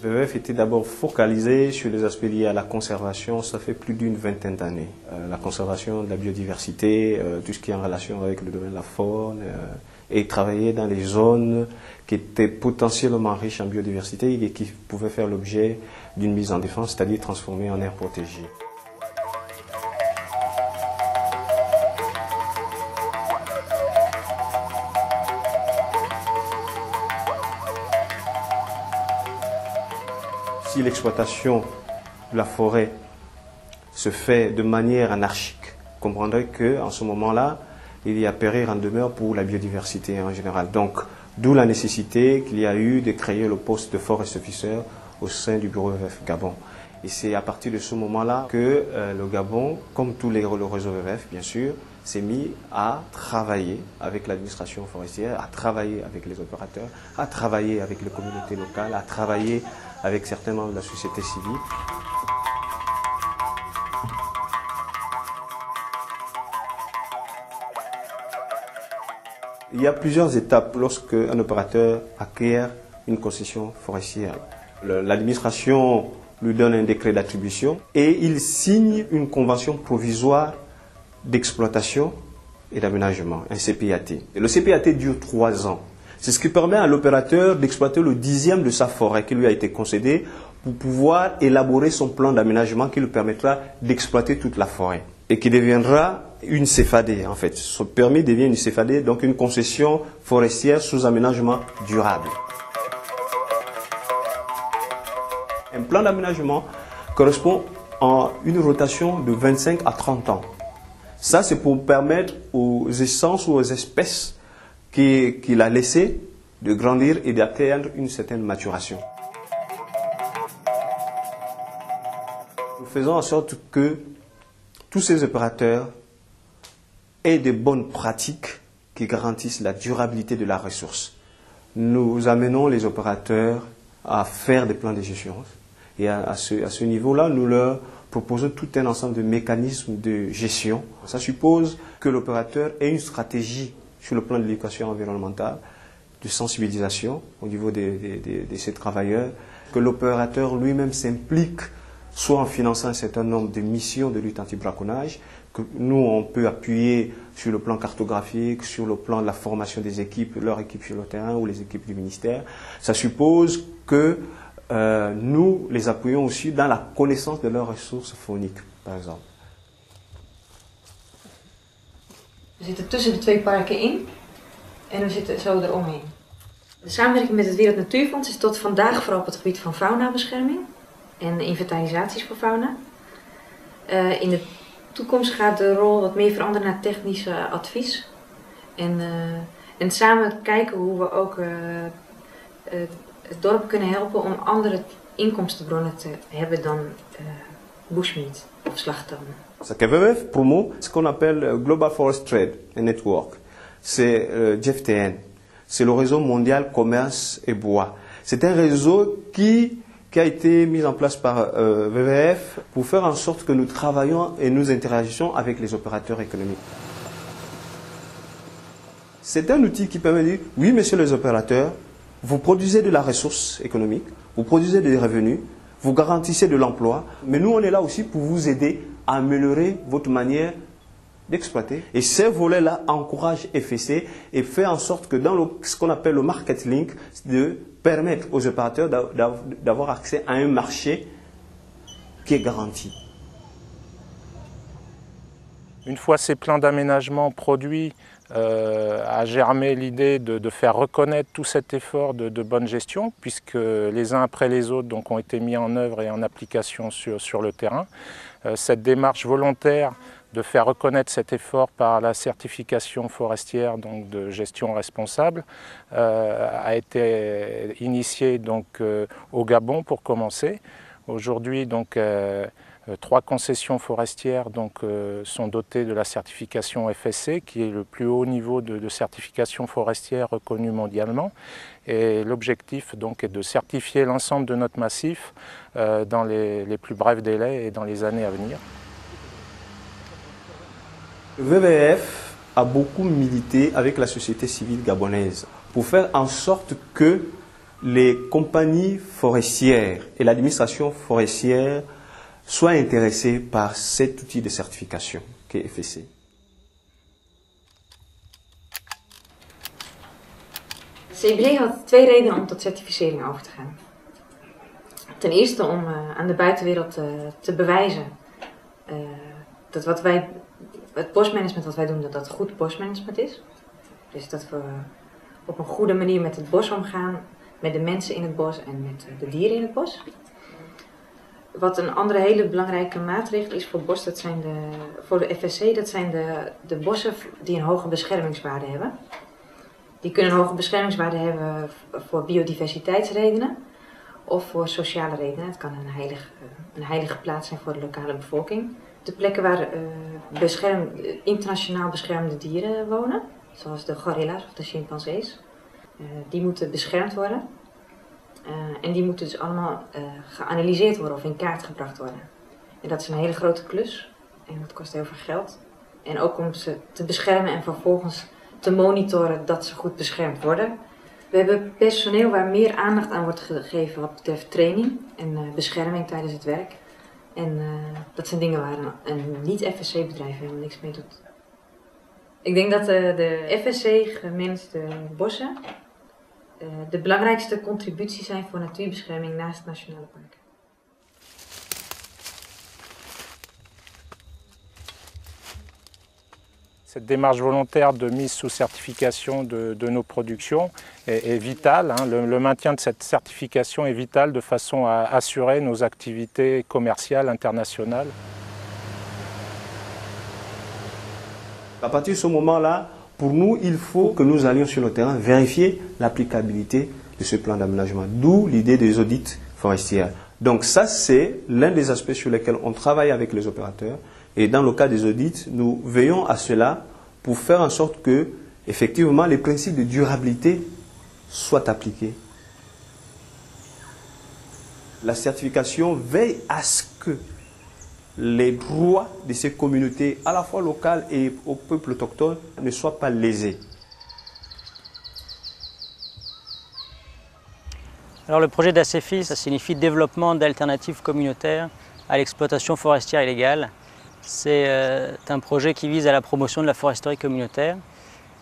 WWF était d'abord focalisé sur les aspects liés à la conservation, ça fait plus d'une vingtaine d'années. La conservation de la biodiversité, tout ce qui est en relation avec le domaine de la faune, et travailler dans les zones qui étaient potentiellement riches en biodiversité et qui pouvaient faire l'objet d'une mise en défense, c'est-à-dire transformées en aires protégées. Si l'exploitation de la forêt se fait de manière anarchique, vous comprendrez qu'en ce moment-là, il y a périr en demeure pour la biodiversité en général. Donc, d'où la nécessité qu'il y a eu de créer le poste de forest officer au sein du bureau WWF Gabon. Et c'est à partir de ce moment-là que le Gabon, comme tous le réseau WWF bien sûr, s'est mis à travailler avec l'administration forestière, à travailler avec les opérateurs, à travailler avec les communautés locales, à travailler avec certains membres de la société civile. Il y a plusieurs étapes lorsque un opérateur acquiert une concession forestière. L'administration lui donne un décret d'attribution et il signe une convention provisoire d'exploitation et d'aménagement, un CPAT. Et le CPAT dure 3 ans. C'est ce qui permet à l'opérateur d'exploiter le 10e de sa forêt qui lui a été concédée pour pouvoir élaborer son plan d'aménagement qui lui permettra d'exploiter toute la forêt et qui deviendra une CFAD en fait. Ce permis devient une CFAD, donc une concession forestière sous aménagement durable. Un plan d'aménagement correspond à une rotation de 25 à 30 ans. Ça, c'est pour permettre aux essences ou aux espèces qu'il a laissées de grandir et d'atteindre une certaine maturation. Nous faisons en sorte que tous ces opérateurs aient de bonnes pratiques qui garantissent la durabilité de la ressource. Nous amenons les opérateurs à faire des plans de gestion. Et à ce niveau-là, nous leur proposons tout un ensemble de mécanismes de gestion. Ça suppose que l'opérateur ait une stratégie sur le plan de l'éducation environnementale, de sensibilisation au niveau de ses travailleurs, que l'opérateur lui-même s'implique soit en finançant un certain nombre de missions de lutte anti-braconnage, que nous, on peut appuyer sur le plan cartographique, sur le plan de la formation des équipes, leurs équipes sur le terrain ou les équipes du ministère. Ça suppose que nous les appuyons aussi dans la connaissance de leurs ressources fauniques, par exemple. We zitten tussen de twee parken in en we zitten zo eromheen. De samenwerking met het Wereld Natuurfonds is tot vandaag vooral op het gebied van faunabescherming en inventarisaties voor fauna. In de toekomst gaat de rol wat meer veranderen naar technisch advies. En samen kijken hoe we ook het dorp kunnen helpen om andere inkomstenbronnen te hebben dan bushmeat of slachttonen. WWF promeut ce qu'on appelle Global Forest Trade Network. C'est GFTN. C'est le réseau mondial commerce et bois. C'est un réseau qui a été mis en place par WWF pour faire en sorte que nous travaillons et nous interagissions avec les opérateurs économiques. C'est un outil qui permet de dire, oui, messieurs les opérateurs, vous produisez de la ressource économique, vous produisez des revenus, vous garantissez de l'emploi, mais nous, on est là aussi pour vous aider à améliorer votre manière d'exploiter. Et ces volets-là encouragent FSC et fait en sorte que dans ce qu'on appelle le market link, de permettre aux opérateurs d'avoir accès à un marché qui est garanti. Une fois ces plans d'aménagement produits, a germé l'idée de faire reconnaître tout cet effort de bonne gestion, puisque les uns après les autres donc, ont été mis en œuvre et en application sur le terrain. Cette démarche volontaire de faire reconnaître cet effort par la certification forestière donc, de gestion responsable a été initiée donc, au Gabon pour commencer. Aujourd'hui, donc, 3 concessions forestières donc, sont dotées de la certification FSC, qui est le plus haut niveau de certification forestière reconnu mondialement. Et l'objectif donc, est de certifier l'ensemble de notre massif dans les plus brefs délais et dans les années à venir. Le WWF a beaucoup milité avec la société civile gabonaise pour faire en sorte que les compagnies forestières et l'administration forestière soient intéressées par cet outil de certification qu'est FSC. CBD had twee redenen om tot certificering over te gaan. Ten eerste om aan de buitenwereld te bewijzen dat het bosmanagement wat wij doen, dat dat goed bosmanagement is. Dus dat we op een goede manier met het bos omgaan, met de mensen in het bos en met de dieren in het bos. Wat een andere hele belangrijke maatregel is voor bos, voor de FSC, dat zijn de bossen die een hoge beschermingswaarde hebben. Die kunnen een hoge beschermingswaarde hebben voor biodiversiteitsredenen of voor sociale redenen. Het kan een heilige plaats zijn voor de lokale bevolking. De plekken waar internationaal beschermde dieren wonen, zoals de gorilla's of de chimpansees, die moeten beschermd worden. En die moeten dus allemaal geanalyseerd worden of in kaart gebracht worden. En dat is een hele grote klus en dat kost heel veel geld. En ook om ze te beschermen en vervolgens te monitoren dat ze goed beschermd worden. We hebben personeel waar meer aandacht aan wordt gegeven wat betreft training en bescherming tijdens het werk. En dat zijn dingen waar een niet-FSC-bedrijf helemaal niks mee doet. Ik denk dat de FSC-gemanagde bossen de belangrijkste contributie zijn voor natuurbescherming naast nationale parken. Cette démarche volontaire de mise sous certification de nos productions est vitale. Le maintien de cette certification est vital de façon à assurer nos activités commerciales internationales. À partir de ce moment-là, pour nous, il faut que nous allions sur le terrain vérifier l'applicabilité de ce plan d'aménagement, d'où l'idée des audits forestiers. Donc ça, c'est l'un des aspects sur lesquels on travaille avec les opérateurs. Et dans le cas des audits, nous veillons à cela pour faire en sorte que, effectivement, les principes de durabilité soient appliqués. La certification veille à ce que les droits de ces communautés, à la fois locales et au peuple autochtone, ne soient pas lésés. Alors le projet d'ACFI, ça signifie développement d'alternatives communautaires à l'exploitation forestière illégale. C'est un projet qui vise à la promotion de la foresterie communautaire.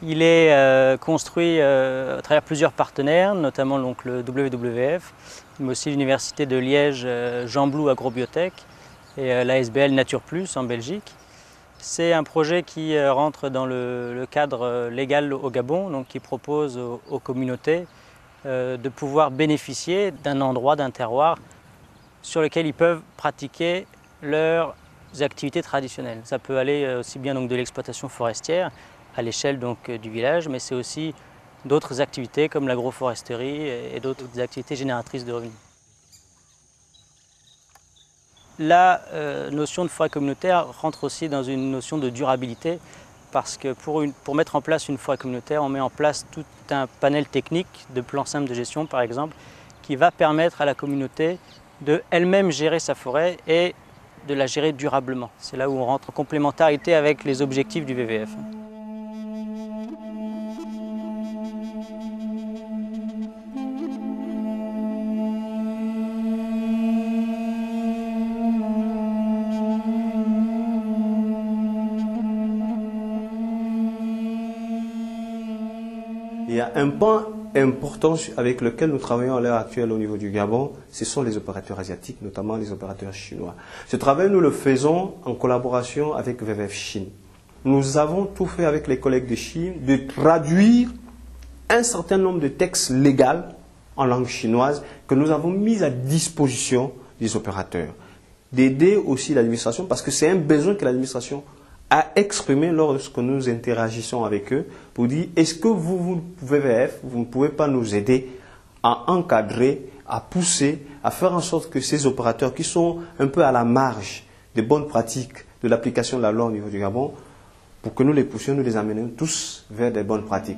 Il est construit à travers plusieurs partenaires, notamment donc, le WWF, mais aussi l'Université de Liège Jean Blou Agrobiotech et l'ASBL Nature Plus en Belgique. C'est un projet qui rentre dans le cadre légal au Gabon, donc qui propose aux communautés de pouvoir bénéficier d'un endroit, d'un terroir sur lequel ils peuvent pratiquer leurs activités traditionnelles. Ça peut aller aussi bien donc de l'exploitation forestière à l'échelle du village, mais c'est aussi d'autres activités comme l'agroforesterie et d'autres activités génératrices de revenus. La notion de forêt communautaire rentre aussi dans une notion de durabilité parce que pour mettre en place une forêt communautaire, on met en place tout un panel technique de plans simples de gestion par exemple qui va permettre à la communauté de elle-même gérer sa forêt et de la gérer durablement. C'est là où on rentre en complémentarité avec les objectifs du WWF. Il y a un point important avec lequel nous travaillons à l'heure actuelle au niveau du Gabon, ce sont les opérateurs asiatiques, notamment les opérateurs chinois. Ce travail, nous le faisons en collaboration avec WWF Chine. Nous avons tout fait avec les collègues de Chine de traduire un certain nombre de textes légaux en langue chinoise que nous avons mis à disposition des opérateurs. D'aider aussi l'administration parce que c'est un besoin que l'administration a exprimé lorsque nous interagissons avec eux pour dire est-ce que vous ne pouvez pas nous aider à encadrer, à pousser, à faire en sorte que ces opérateurs qui sont un peu à la marge des bonnes pratiques de l'application de la loi au niveau du Gabon, pour que nous les poussions, nous les amenions tous vers des bonnes pratiques.